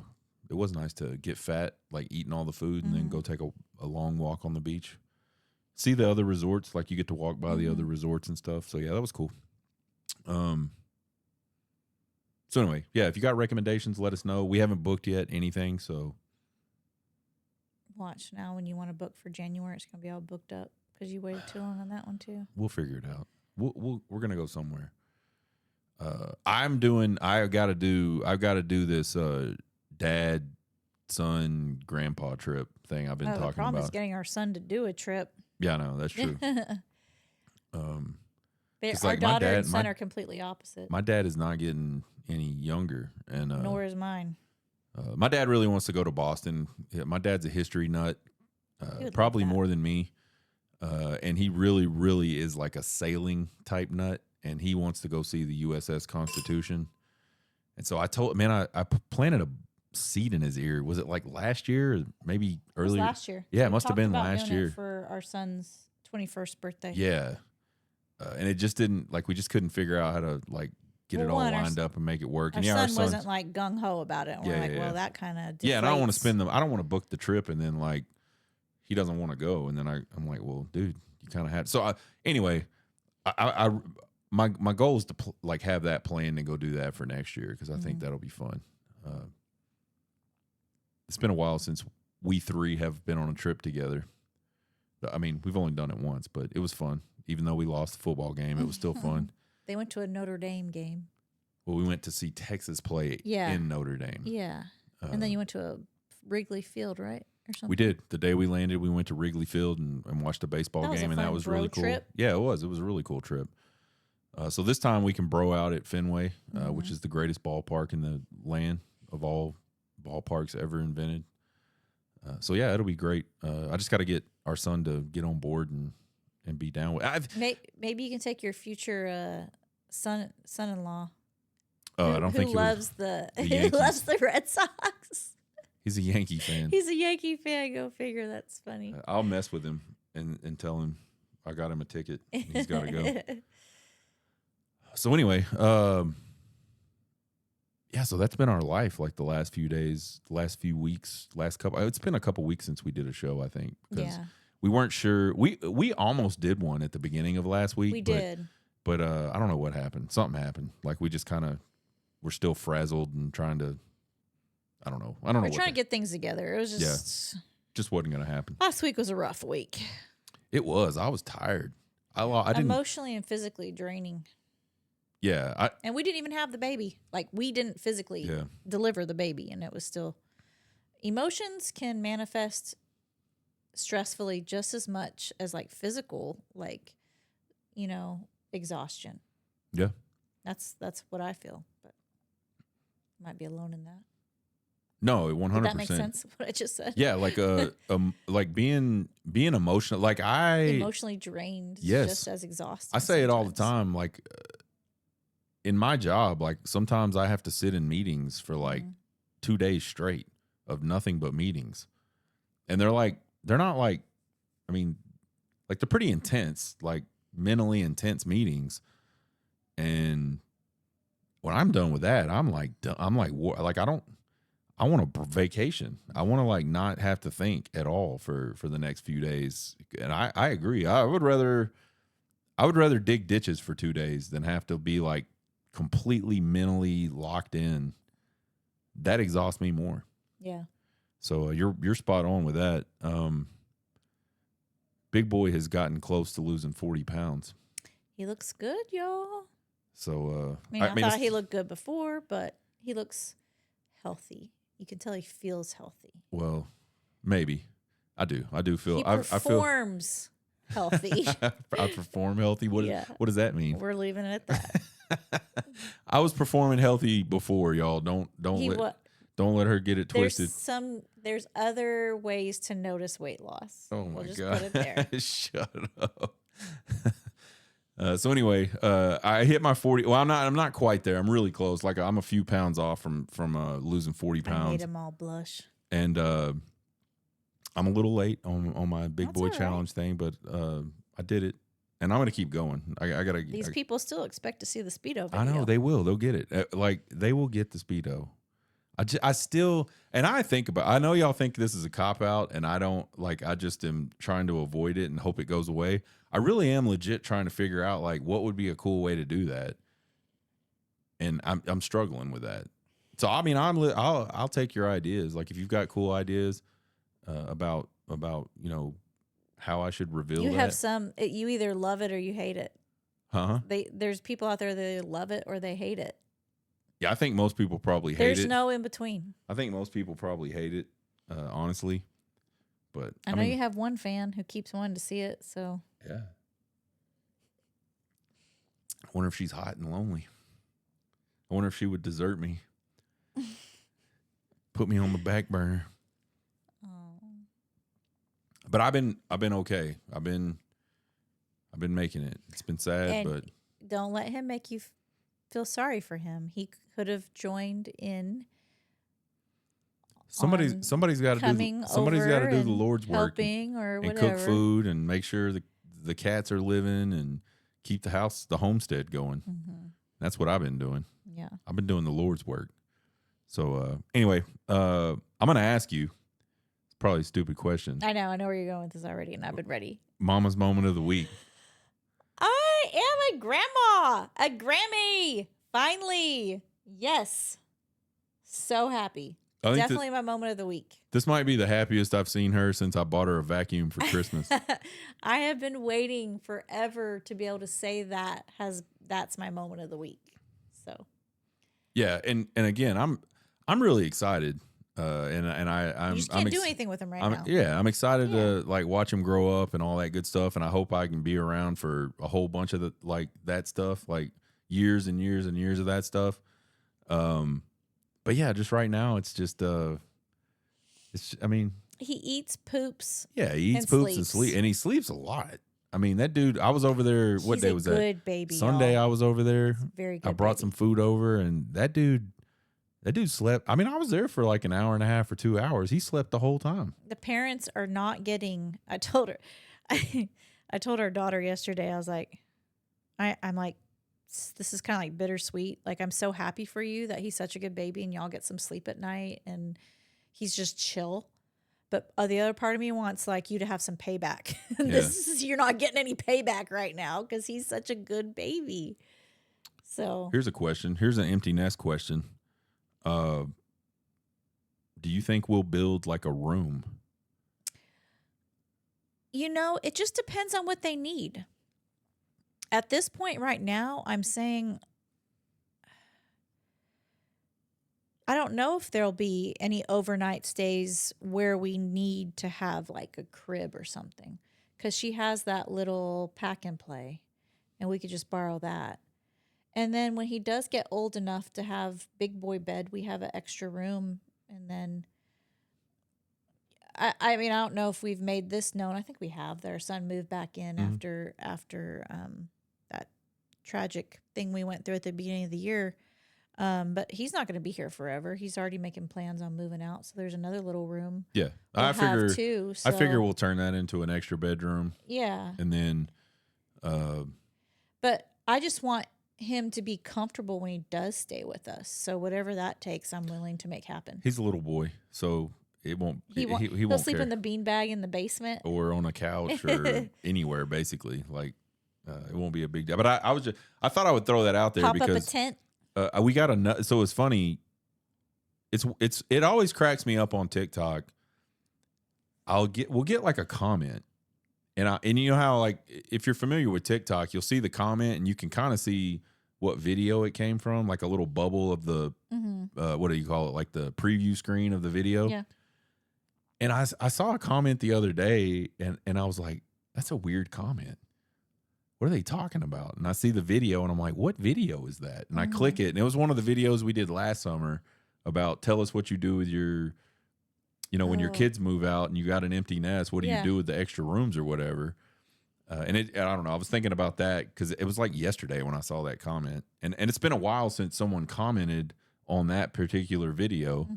it was nice to get fat, like eating all the food, and then go take a long walk on the beach. See the other resorts, like you get to walk by the other resorts and stuff. So yeah, that was cool. So anyway, yeah, if you got recommendations, let us know. We haven't booked yet anything, so watch now. When you want to book for January, it's gonna be all booked up because you waited too long on that one too. We'll figure it out. We're gonna go somewhere. I've got to do this dad, son, grandpa trip thing I've been talking about. The problem is getting our son to do a trip. Yeah, no, that's true. Our daughter and son are completely opposite. My dad is not getting any younger, and nor is mine. My dad really wants to go to Boston. Yeah, my dad's a history nut, probably more than me, and he really, really is like a sailing type nut, and he wants to go see the USS Constitution. And so I told, man, I planted a seed in his ear. Was it like last year or maybe earlier? Last year. Yeah, it must have been last year for our son's 21st birthday. Yeah. And it just didn't, like, we just couldn't figure out how to, like, get it all lined up and make it work. And our son wasn't, like, gung-ho about it. And we're well, that kind of deflates. Yeah, and I don't want to I don't want to book the trip and then, like, he doesn't want to go. And then I'm like, well, dude, you kind of had. So, anyway, my goal is to, have that planned and go do that for next year because I think that'll be fun. It's been a while since we 3 have been on a trip together. I mean, we've only done it once, but it was fun. Even though we lost the football game, it was still fun. They went to a Notre Dame game. Well, we went to see Texas play in Notre Dame. Yeah. And then you went to a Wrigley Field, right? Or something? We did. The day we landed, we went to Wrigley Field and watched a baseball game, and that was really cool. Trip. Yeah, it was. It was a really cool trip. So this time we can bro out at Fenway, which is the greatest ballpark in the land of all ballparks ever invented. So yeah, it'll be great. I just got to get our son to get on board and be down with. Maybe you can take your future son-in-law. Oh, I don't think he loves he loves the Red Sox. He's a Yankee fan. He's a Yankee fan. Go figure. That's funny. I'll mess with him and tell him I got him a ticket. He's got to go. So anyway, yeah. So that's been our life. Like the last few days, last few weeks, last couple. It's been a couple weeks since we did a show. I think. Yeah. We weren't sure. We almost did one at the beginning of last week. We did. But I don't know what happened. Something happened. Like we just kind of we're still frazzled and trying to. I don't know. We're trying to get things together. It was just wasn't going to happen. Last week was a rough week. It was. I was tired. I didn't emotionally and physically draining. Yeah. And we didn't even have the baby. Like, we didn't physically deliver the baby, and it was still. Emotions can manifest stressfully just as much as like physical, like, exhaustion. Yeah. That's what I feel, but might be alone in that. No, 100%. Did that make sense? What I just said? Yeah, like being emotional. Like emotionally drained. Yes, just as exhausted. I say it all the time. Like in my job, like sometimes I have to sit in meetings for like 2 days straight of nothing but meetings, and they're not like, I mean, like they're pretty intense, like mentally intense meetings, and when I'm done with that, I want a vacation. I want to like not have to think at all for the next few days. And I agree. I would rather dig ditches for 2 days than have to be like completely mentally locked in. That exhausts me more. Yeah. So you're spot on with that. Big boy has gotten close to losing 40 pounds. He looks good, y'all. So I thought he looked good before, but he looks healthy. You can tell he feels healthy. Well, maybe. I do feel. He performs healthy. I perform healthy. What does that mean? We're leaving it at that. I was performing healthy before, y'all. Don't let her get it twisted. There's other ways to notice weight loss. Oh my just God. Put it there. Shut up. So anyway, I hit my 40. Well, I'm not quite there. I'm really close. Like I'm a few pounds off from losing 40 pounds. I made them all blush. And I'm a little late on my big boy challenge thing, but I did it, and I'm gonna keep going. I gotta. These people still expect to see the Speedo video. I know they will. They'll get it. Like they will get the Speedo. I still, and I think about. I know y'all think this is a cop out, and I don't like. I just am trying to avoid it and hope it goes away. I really am legit trying to figure out like what would be a cool way to do that, and I'm struggling with that. So I mean, I'll take your ideas. Like if you've got cool ideas about how I should reveal. You have some. You either love it or you hate it. There's people out there that love it or they hate it. Yeah, I think most people probably hate it. There's no in between. I think most people probably hate it, honestly. But I know you have one fan who keeps wanting to see it, so. Yeah. I wonder if she's hot and lonely. I wonder if she would desert me. Put me on the back burner. Oh. But I've been okay. I've been making it. It's been sad, but don't let him make you feel sorry for him. He could have joined in. Somebody's got to do the Lord's work, helping or whatever, and cook food and make sure the cats are living and keep the homestead going. Mm-hmm. That's what I've been doing. Yeah, I've been doing the Lord's work. So anyway, I'm gonna ask you. It's probably a stupid question. I know where you're going with this already, and I've been ready. Mama's moment of the week. I am a grandma, a Grammy. Finally, yes, so happy. Definitely my moment of the week. This might be the happiest I've seen her since I bought her a vacuum for Christmas. I have been waiting forever to be able to say that's my moment of the week. So, yeah, and again, I'm really excited, and I'm you just can't do anything with him now. Yeah, I'm excited to like watch him grow up and all that good stuff, and I hope I can be around for a whole bunch of that stuff, like years and years and years of that stuff. But yeah, just right now, it's just, I mean. He eats, poops. Yeah, he eats, poops, and sleeps. And he sleeps a lot. I mean, that dude, I was over there, what day was that? Good baby. Sunday, y'all. I was over there. Very good. I brought some food over, and that dude slept. I mean, I was there for like an hour and a half or 2 hours. He slept the whole time. The parents are not getting, I told our daughter yesterday, I was like, I'm like, this is kind of like bittersweet. Like, I'm so happy for you that he's such a good baby and y'all get some sleep at night and he's just chill. But the other part of me wants like you to have some payback. You're not getting any payback right now because he's such a good baby. So here's a question. Here's an empty nest question. Do you think we'll build like a room? It just depends on what they need. At this point right now, I'm saying I don't know if there'll be any overnight stays where we need to have like a crib or something, because she has that little pack and play, and we could just borrow that. And then when he does get old enough to have big boy bed, we have an extra room. And then, I mean, I don't know if we've made this known. I think we have. That our son moved back in after that tragic thing we went through at the beginning of the year. But he's not going to be here forever. He's already making plans on moving out. So there's another little room. Yeah, I figure we'll turn that into an extra bedroom. Yeah, and then, but I just want him to be comfortable when he does stay with us. So whatever that takes, I'm willing to make happen. He's a little boy, so it won't. He'll won't sleep in the beanbag in the basement or on a couch or anywhere. Basically, like it won't be a big deal. But I thought I would throw that out there because pop up a tent. We got a. So it's funny. It always cracks me up on TikTok. We'll get like a comment. And you know how, like, if you're familiar with TikTok, you'll see the comment and you can kind of see what video it came from, like a little bubble of the, what do you call it? Like the preview screen of the video. Yeah. And I saw a comment the other day and I was like, that's a weird comment. What are they talking about? And I see the video and I'm like, what video is that? And I click it and it was one of the videos we did last summer about tell us what you do with your, when your kids move out and you got an empty nest, what do you do with the extra rooms or whatever? And I don't know. I was thinking about that because it was like yesterday when I saw that comment. And it's been a while since someone commented on that particular video.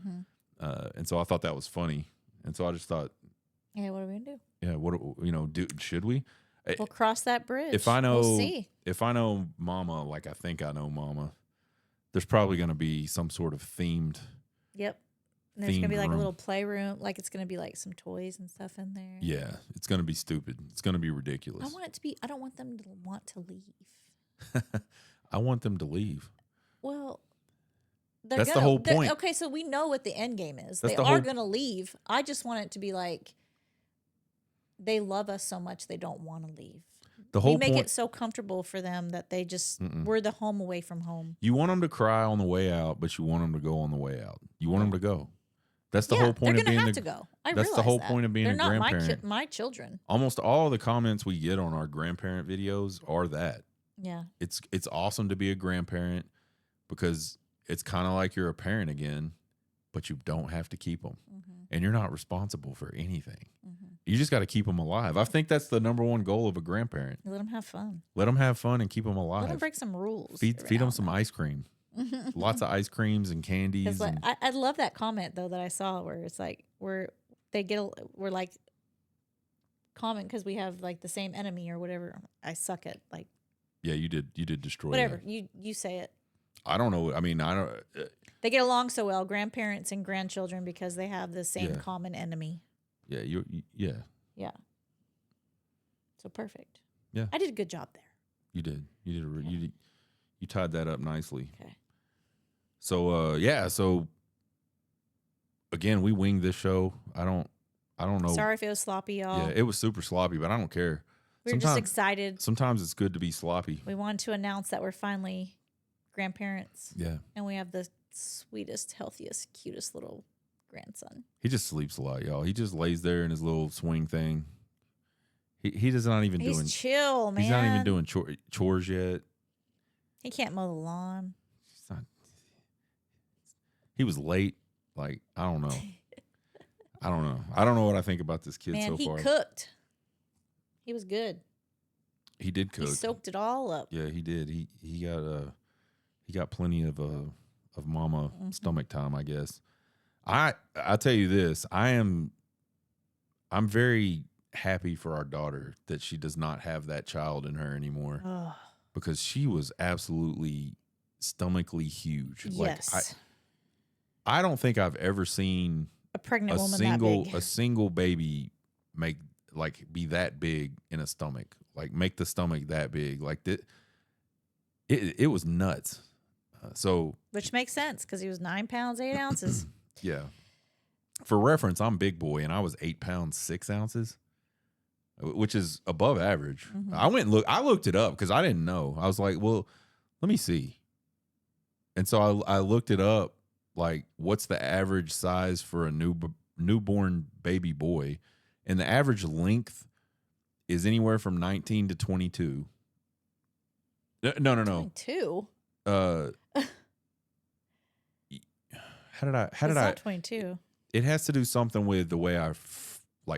And so I thought that was funny. And so I just thought, yeah, what are we going to do? Yeah, should we? We'll cross that bridge. If I know, we'll see. If I know Mama, like I think I know Mama, there's probably going to be some sort of themed. Yep. And there's going to be like a little playroom. Like it's going to be like some toys and stuff in there. Yeah. It's going to be stupid. It's going to be ridiculous. I don't want them to want to leave. I want them to leave. Well, that's the whole point. Okay, so we know what the end game is. They are going to leave. I just want it to be like they love us so much they don't want to leave. We make it so comfortable for them that they just, we're the home away from home. You want them to cry on the way out, but you want them to go on the way out. You want them to go. That's the whole point of being to go. That's the whole point of being a grandparent. They're not my children. Almost all the comments we get on our grandparent videos are that. Yeah. It's awesome to be a grandparent because it's kind of like you're a parent again, but you don't have to keep them. And you're not responsible for anything. You just got to keep them alive. I think that's the number one goal of a grandparent. Let them have fun. Let them have fun and keep them alive. Let them break some rules. Feed them some ice cream. Lots of ice creams and candies. I love that comment though that I saw where it's like we're like comment because we have like the same enemy or whatever. I suck at like. Yeah, you did destroy. Whatever that. you say it. I don't know. I mean, I don't. They get along so well, grandparents and grandchildren, because they have the same common enemy. Yeah, Yeah. So perfect. Yeah, I did a good job there. You did. You tied that up nicely. Okay. So so again, we winged this show. I don't know. Sorry if it was sloppy, y'all. Yeah, it was super sloppy, but I don't care. We were just excited. Sometimes it's good to be sloppy. We wanted to announce that we're finally grandparents. Yeah. And we have the sweetest, healthiest, cutest little grandson. He just sleeps a lot, y'all. He just lays there in his little swing thing. He does not even He's chill, man. He's not even doing chores yet. He can't mow the lawn. He was late. Like, I don't know. I don't know what I think about this kid so far. He cooked. He was good. He did cook. He soaked it all up. Yeah, he did. He got plenty of mama stomach time, I guess. I tell you this, I'm very happy for our daughter that she does not have that child in her anymore. Oh. Because she was absolutely stomachly huge. Yes. Like I don't think I've ever seen a pregnant woman that big. A single baby be that big in a stomach. Like make the stomach that big. Like that. It was nuts. Which makes sense because he was 9 pounds 8 ounces. Yeah. For reference, I'm big boy and I was 8 pounds 6 ounces, which is above average. I looked it up because I didn't know. I was like, well, let me see. And so I looked it up like, what's the average size for a newborn baby boy, and the average length is anywhere from 19 to 22. No. 22. How did I 22. It has to do something with the way I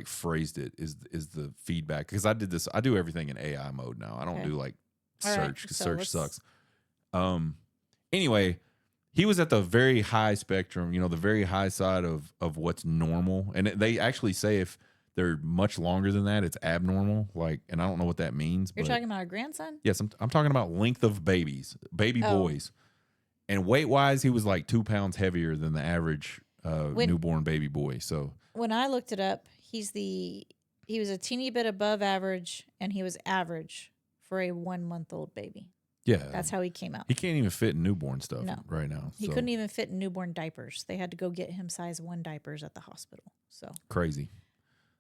phrased it is the feedback, because I do everything in AI mode now. I don't do like search, because search sucks. Anyway, he was at the very high spectrum, the very high side of what's normal. And they actually say if they're much longer than that, it's abnormal. And I don't know what that means. You're talking about our grandson? Yes, I'm talking about length of baby boys. And weight-wise, he was like 2 pounds heavier than the average newborn baby boy. So when I looked it up, he was a teeny bit above average, and he was average for a 1-month-old baby. Yeah. That's how he came out. He can't even fit in newborn stuff right now. He couldn't even fit in newborn diapers. They had to go get him size 1 diapers at the hospital. So crazy.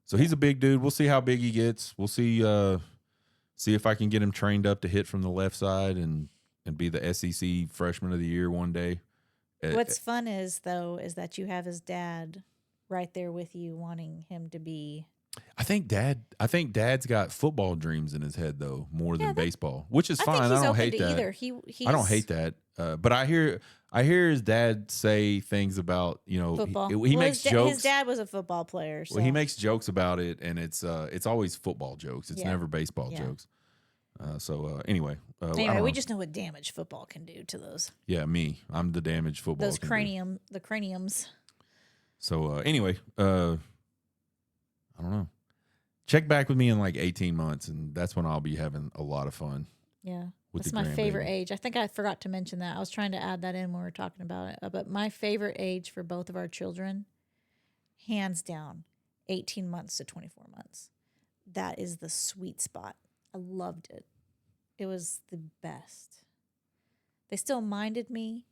So he's a big dude. We'll see how big he gets. We'll see if I can get him trained up to hit from the left side and be the SEC Freshman of the Year one day. What's fun is that you have his dad right there with you, wanting him to be. I think Dad's got football dreams in his head though, more than baseball, which is fine. I don't hate that. Either. I don't hate that. But I hear his dad say things about football. He makes jokes. His dad was a football player. So. Well, he makes jokes about it, and it's always football jokes. It's never baseball jokes. Anyway, we just know what damage football can do to those. Yeah, I'm the damage football. Those craniums. So anyway, I don't know. Check back with me in like 18 months, and that's when I'll be having a lot of fun. Yeah. That's my favorite age. I think I forgot to mention that. I was trying to add that in when we were talking about it. But my favorite age for both of our children, hands down, 18 months to 24 months. That is the sweet spot. I loved it. It was the best. They still minded me.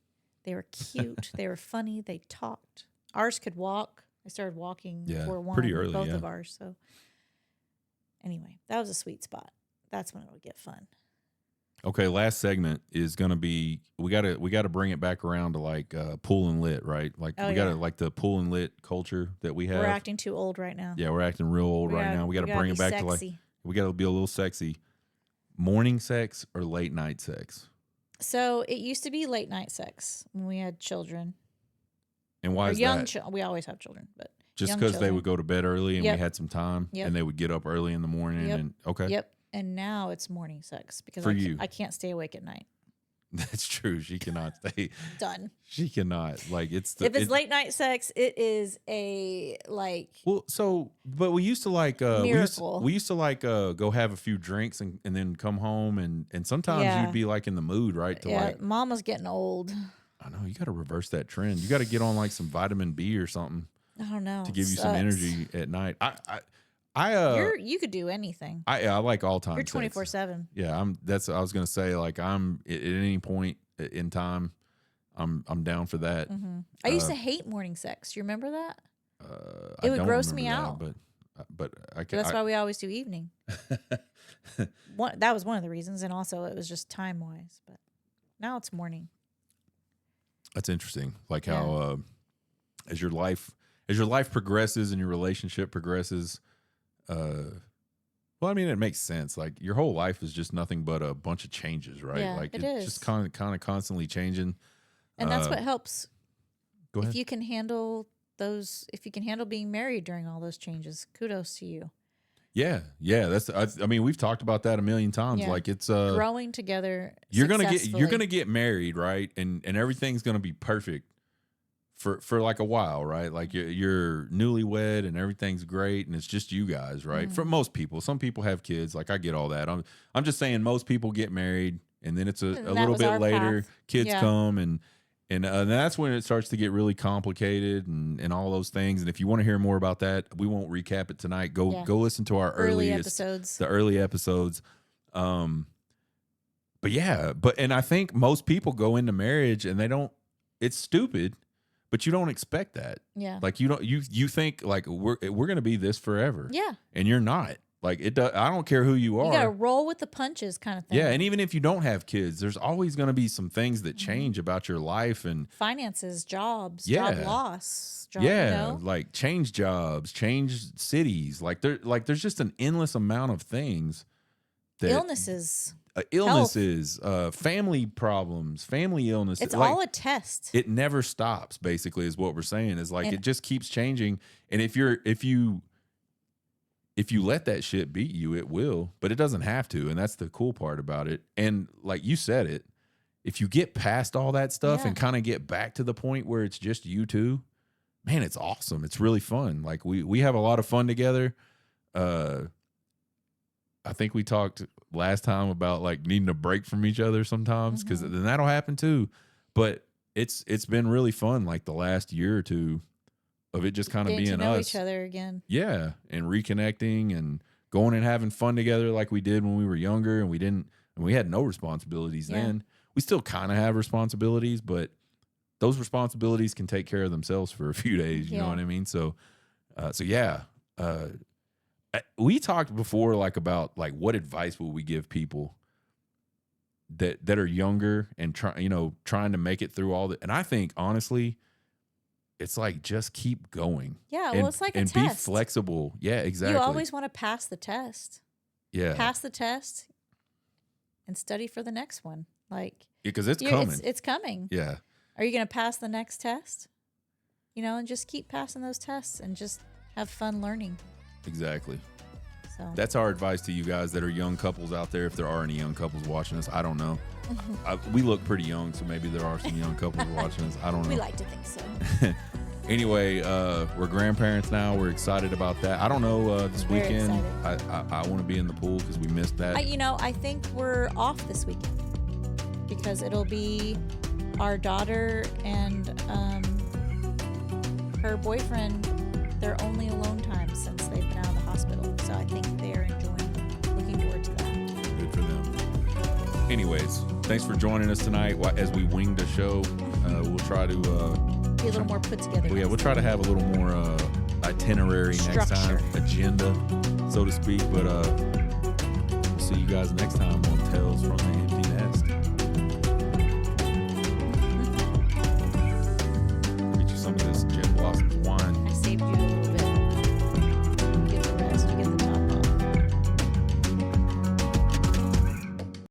They were cute. They were funny. They talked. Ours could walk. I started walking before one, pretty early, both of ours. So anyway, that was a sweet spot. That's when it'll get fun. Okay, last segment is gonna be we gotta bring it back around to like pool and lit, right? Like gotta like the pool and lit culture that we have. We're acting too old right now. Yeah, we're acting real old right now. We gotta bring it back to like we gotta be a little sexy. Morning sex or late night sex? So it used to be late night sex when we had children. And why is that? We always have children, but just because they would go to bed early and we had some time, and they would get up early in the morning. And Yep. And now it's morning sex because I can't stay awake at night. That's true. She cannot stay. Done. She cannot. Like if it's late night sex, it is a like. Well, but we used to like miracle. We used to like go have a few drinks and then come home and sometimes you'd be like in the mood, right? Mama's getting old. I know, you got to reverse that trend. You got to get on like some vitamin B or something. I don't know. To give you some energy at night. You could do anything. I like all time. You're 24/7. Yeah, I was gonna say, like, I'm at any point in time, I'm down for that. Mm-hmm. I used to hate morning sex. You remember that? It would gross me out. But that's why we always do evening. That was one of the reasons, and also it was just time wise. But now it's morning. That's interesting. Like how as your life progresses and your relationship progresses, well, I mean, it makes sense. Like your whole life is just nothing but a bunch of changes, right? Yeah, like it's just kind of constantly changing. And that's what helps. Go ahead. If you can handle being married during all those changes, kudos to you. Yeah. I mean, we've talked about that a million times. Yeah. Like it's growing together. You're gonna get married, right? And everything's gonna be perfect for like a while, right? Like you're newlywed and everything's great and it's just you guys, right? Mm-hmm. For most people, some people have kids. Like I get all that. I'm just saying most people get married and then it's a little bit later, kids come and that's when it starts to get really complicated and all those things. And if you want to hear more about that, we won't recap it tonight. Go listen to our early episodes. The early episodes. And I think most people go into marriage and it's stupid, but you don't expect that. Yeah. Like you think like we're going to be this forever. Yeah. And you're not. Like I don't care who you are. You got to roll with the punches kind of thing. Yeah. And even if you don't have kids, there's always going to be some things that change about your life and finances, jobs, job loss. Like change jobs, change cities. Like there's just an endless amount of things that illnesses, family problems, family illness. It's all a test. It never stops, basically, is what we're saying. Is like it just keeps changing. And if you let that shit beat you, it will, but it doesn't have to. And that's the cool part about it. And like you said it, if you get past all that stuff and kind of get back to the point where it's just you two, man, it's awesome. It's really fun. Like we have a lot of fun together. I think we talked last time about like needing a break from each other sometimes, because then that'll happen too. But it's been really fun, like the last year or two of it just kind of being to know us. each other again. Yeah, and reconnecting and going and having fun together like we did when we were younger, and we had no responsibilities then. We still kind of have responsibilities, but those responsibilities can take care of themselves for a few days. You know what I mean? So we talked before, like about like what advice would we give people that are younger and trying to make it through all that. And I think honestly, it's like just keep going. Yeah, well, it's like a test. And be flexible. Yeah, exactly. You always want to pass the test. Yeah. Pass the test and study for the next one. Like, because it's coming. It's coming. Yeah. Are you going to pass the next test? And just keep passing those tests and just have fun learning. Exactly. So that's our advice to you guys that are young couples out there. If there are any young couples watching us, I don't know. We look pretty young, so maybe there are some young couples watching us. I don't know. We like to think so. Anyway, we're grandparents now. We're excited about that. I don't know this weekend. I want to be in the pool because we missed that. I think we're off this weekend because it'll be our daughter and her boyfriend, their only alone time since they've been out of the hospital. So I think they're looking forward to that. Good for them. Anyways, thanks for joining us tonight as we wing the show. We'll try to be a little more put together. Yeah, we'll try to have a little more itinerary next time, agenda, so to speak. But we'll see you guys next time on Tales from the Empty Nest.